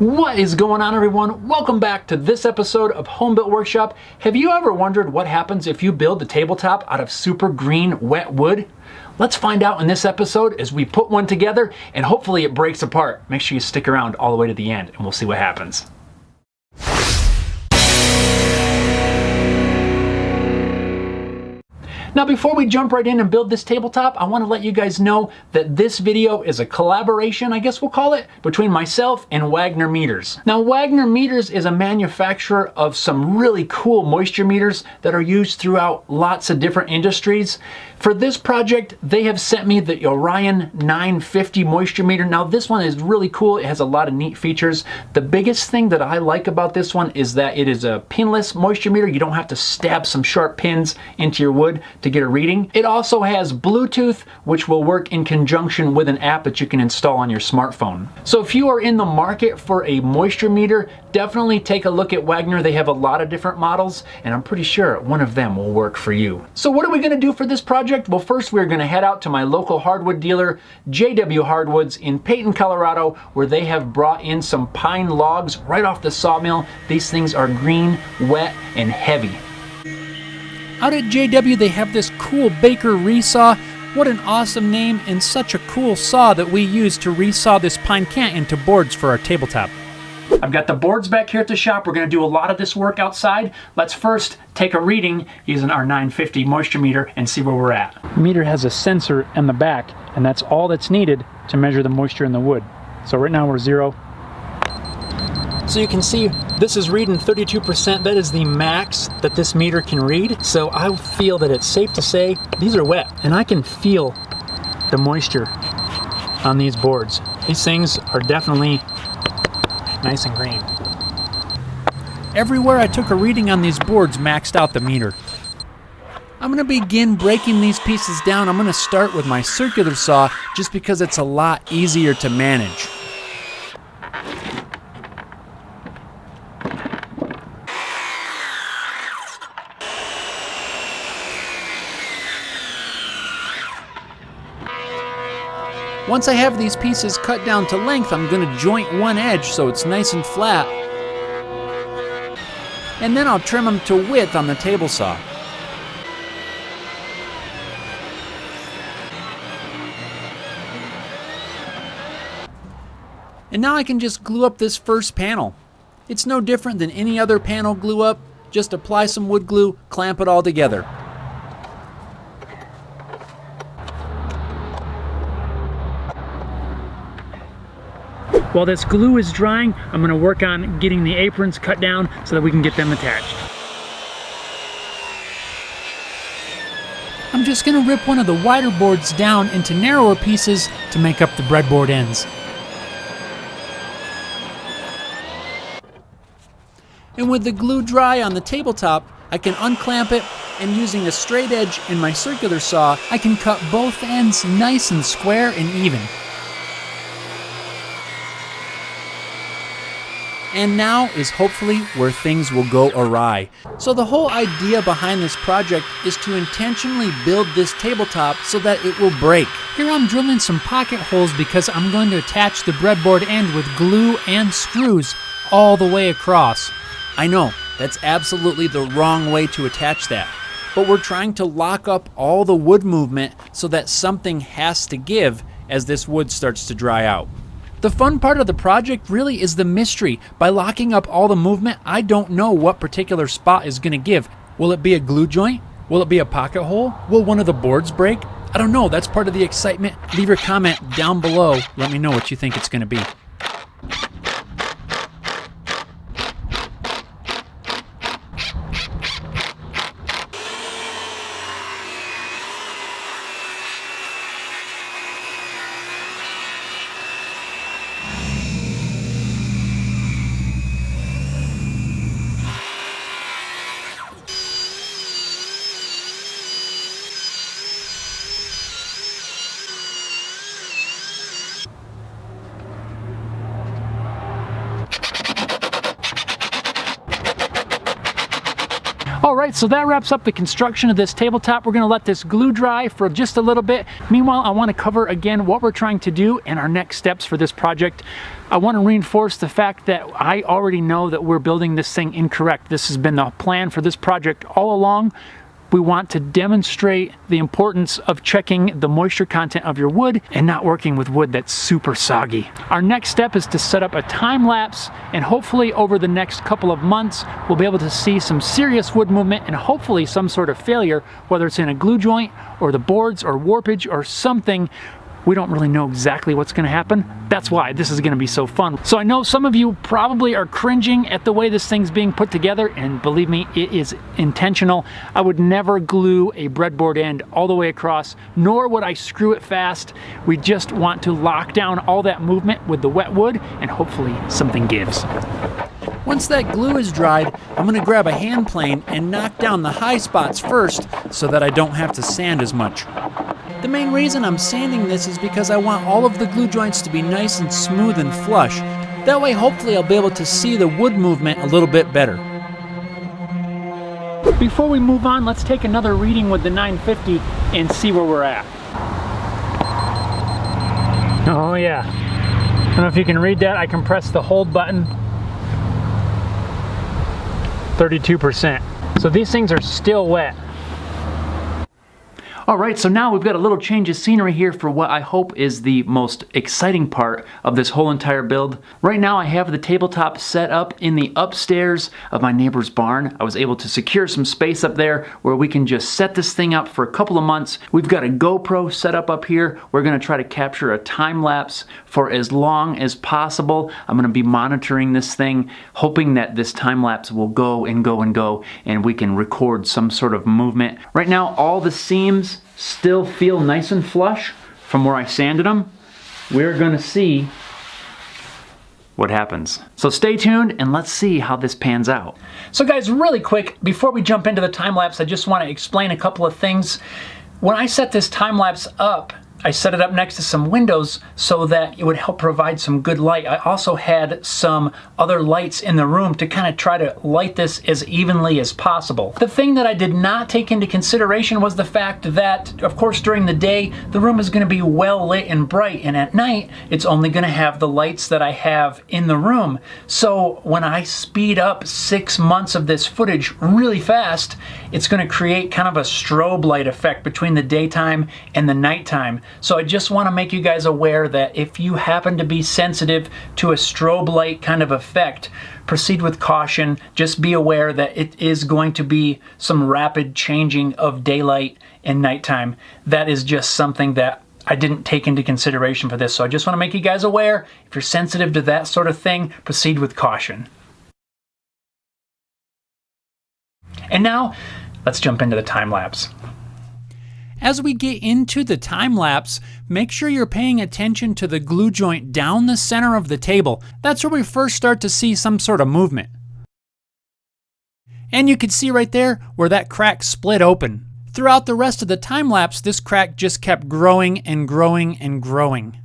What is going on, everyone? Welcome back to this episode of Home Built Workshop. Have you ever wondered what happens if you build the tabletop out of super green wet wood? Let's find out in this episode as we put one together and hopefully it breaks apart. Make sure you stick around all the way to the end and we'll see what happens. Now, before we jump right in and build this tabletop, I want to let you guys know that this video is a collaboration, I guess we'll call it, between myself and Wagner Meters. Now, Wagner Meters is a manufacturer of some really cool moisture meters that are used throughout lots of different industries. For this project, they have sent me the Orion 950 moisture meter. Now, this one is really cool. It has a lot of neat features. The biggest thing that I like about this one is that it is a pinless moisture meter. You don't have to stab some sharp pins into your wood to get a reading. It also has Bluetooth, which will work in conjunction with an app that you can install on your smartphone. So if you are in the market for a moisture meter, definitely take a look at Wagner. They have a lot of different models, and I'm pretty sure one of them will work for you. So what are we going to do for this project? Well, first we're going to head out to my local hardwood dealer, JW Hardwoods in Peyton, Colorado, where they have brought in some pine logs right off the sawmill. These things are green, wet, and heavy. Out at JW, they have this cool Baker Resaw. What an awesome name and such a cool saw that we use to resaw this pine cant into boards for our tabletop. I've got the boards back here at the shop. We're going to do a lot of this work outside. Let's first take a reading using our 950 moisture meter and see where we're at. The meter has a sensor in the back, and that's all that's needed to measure the moisture in the wood. So right now we're 0. So you can see this is reading 32%. That is the max that this meter can read. So I feel that it's safe to say these are wet, and I can feel the moisture on these boards. These things are definitely nice and green. Everywhere I took a reading on these boards maxed out the meter. I'm going to begin breaking these pieces down. I'm going to start with my circular saw just because it's a lot easier to manage. Once I have these pieces cut down to length, I'm going to joint one edge so it's nice and flat. And then I'll trim them to width on the table saw. And now I can just glue up this first panel. It's no different than any other panel glue up. Just apply some wood glue, clamp it all together. While this glue is drying, I'm going to work on getting the aprons cut down so that we can get them attached. I'm just going to rip one of the wider boards down into narrower pieces to make up the breadboard ends. And with the glue dry on the tabletop, I can unclamp it, and using a straight edge in my circular saw, I can cut both ends nice and square and even. And now is hopefully where things will go awry. So the whole idea behind this project is to intentionally build this tabletop so that it will break. Here I'm drilling some pocket holes because I'm going to attach the breadboard end with glue and screws all the way across. I know, that's absolutely the wrong way to attach that. But we're trying to lock up all the wood movement so that something has to give as this wood starts to dry out. The fun part of the project really is the mystery. By locking up all the movement, I don't know what particular spot is going to give. Will it be a glue joint? Will it be a pocket hole? Will one of the boards break? I don't know. That's part of the excitement. Leave your comment down below. Let me know what you think it's going to be. Alright, so that wraps up the construction of this tabletop. We're going to let this glue dry for just a little bit. Meanwhile, I want to cover again what we're trying to do and our next steps for this project. I want to reinforce the fact that I already know that we're building this thing incorrect. This has been the plan for this project all along. We want to demonstrate the importance of checking the moisture content of your wood and not working with wood that's super soggy. Our next step is to set up a time lapse, and hopefully over the next couple of months we'll be able to see some serious wood movement and hopefully some sort of failure, whether it's in a glue joint or the boards or warpage or something. We don't really know exactly what's going to happen. That's why this is going to be so fun. So I know some of you probably are cringing at the way this thing's being put together, and believe me, it is intentional. I would never glue a breadboard end all the way across, nor would I screw it fast. We just want to lock down all that movement with the wet wood, and hopefully something gives. Once that glue is dried, I'm going to grab a hand plane and knock down the high spots first so that I don't have to sand as much. The main reason I'm sanding this is because I want all of the glue joints to be nice and smooth and flush. That way hopefully I'll be able to see the wood movement a little bit better. Before we move on, let's take another reading with the 950 and see where we're at. Oh yeah. I don't know if you can read that. I can press the hold button. 32%. So these things are still wet. Alright, so now we've got a little change of scenery here for what I hope is the most exciting part of this whole entire build. Right now I have the tabletop set up in the upstairs of my neighbor's barn. I was able to secure some space up there where we can just set this thing up for a couple of months. We've got a GoPro set up here. We're going to try to capture a time lapse for as long as possible. I'm going to be monitoring this thing, hoping that this time lapse will go and go and go, and we can record some sort of movement. Right now all the seams still feel nice and flush from where I sanded them. We're going to see what happens. So stay tuned and let's see how this pans out. So guys, really quick, before we jump into the time lapse, I just want to explain a couple of things. When I set this time lapse up, I set it up next to some windows so that it would help provide some good light. I also had some other lights in the room to kind of try to light this as evenly as possible. The thing that I did not take into consideration was the fact that, of course, during the day, the room is going to be well lit and bright, and at night, it's only going to have the lights that I have in the room. So when I speed up 6 months of this footage really fast, it's going to create kind of a strobe light effect between the daytime and the nighttime. So I just want to make you guys aware that if you happen to be sensitive to a strobe light kind of effect, proceed with caution. Just be aware that it is going to be some rapid changing of daylight and nighttime. That is just something that I didn't take into consideration for this. So I just want to make you guys aware. If you're sensitive to that sort of thing, proceed with caution. And now, let's jump into the time lapse. As we get into the time lapse, make sure you're paying attention to the glue joint down the center of the table. That's where we first start to see some sort of movement. And you can see right there where that crack split open. Throughout the rest of the time lapse, this crack just kept growing and growing and growing.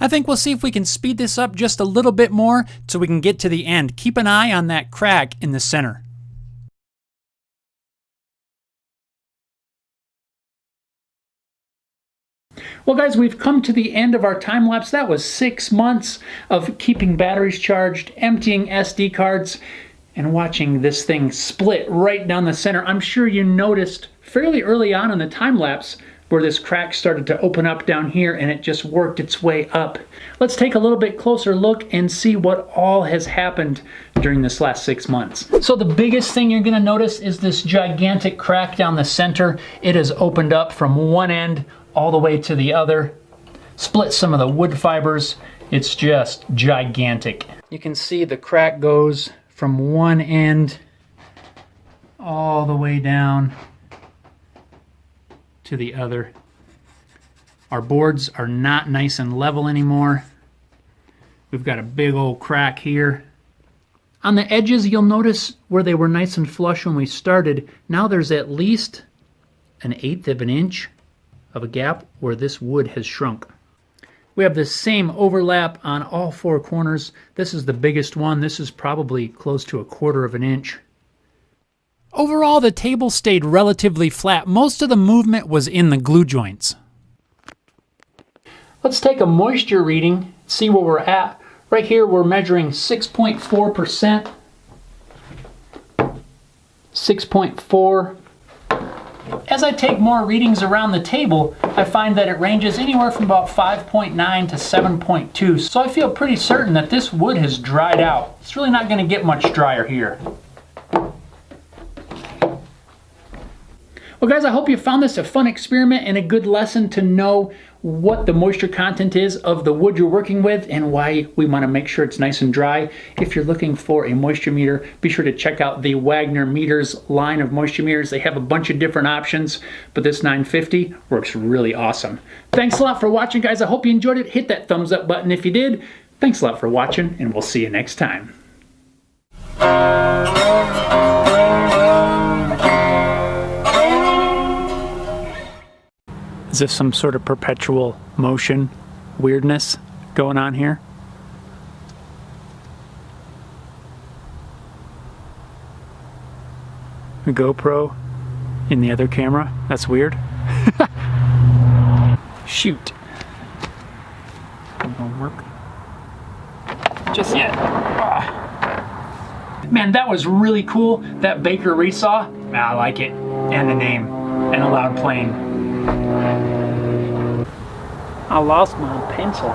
I think we'll see if we can speed this up just a little bit more so we can get to the end. Keep an eye on that crack in the center. Well guys, we've come to the end of our time lapse. That was 6 months of keeping batteries charged, emptying SD cards, and watching this thing split right down the center. I'm sure you noticed fairly early on in the time lapse where this crack started to open up down here and it just worked its way up. Let's take a little bit closer look and see what all has happened during this last 6 months. So the biggest thing you're gonna notice is this gigantic crack down the center. It has opened up from one end all the way to the other, split some of the wood fibers. It's just gigantic. You can see the crack goes from one end all the way down to the other. Our boards are not nice and level anymore. We've got a big old crack here. On the edges, you'll notice where they were nice and flush when we started. Now there's at least 1/8 of an inch of a gap where this wood has shrunk. We have the same overlap on all four corners. This is the biggest one. This is probably close to 1/4 of an inch. Overall, the table stayed relatively flat. Most of the movement was in the glue joints. Let's take a moisture reading, see where we're at. Right here, we're measuring 6.4%. 6.4. As I take more readings around the table, I find that it ranges anywhere from about 5.9 to 7.2. So I feel pretty certain that this wood has dried out. It's really not going to get much drier here. Well guys, I hope you found this a fun experiment and a good lesson to know what the moisture content is of the wood you're working with and why we want to make sure it's nice and dry. If you're looking for a moisture meter, be sure to check out the Wagner Meters line of moisture meters. They have a bunch of different options, but this 950 works really awesome. Thanks a lot for watching, guys. I hope you enjoyed it. Hit that thumbs up button if you did. Thanks a lot for watching, and we'll see you next time. Is this some sort of perpetual motion weirdness going on here? A GoPro in the other camera? That's weird. Shoot. It won't work. Just yet. Man, that was really cool. That Baker Resaw. I like it. And the name. And a loud playing. I lost my pencil.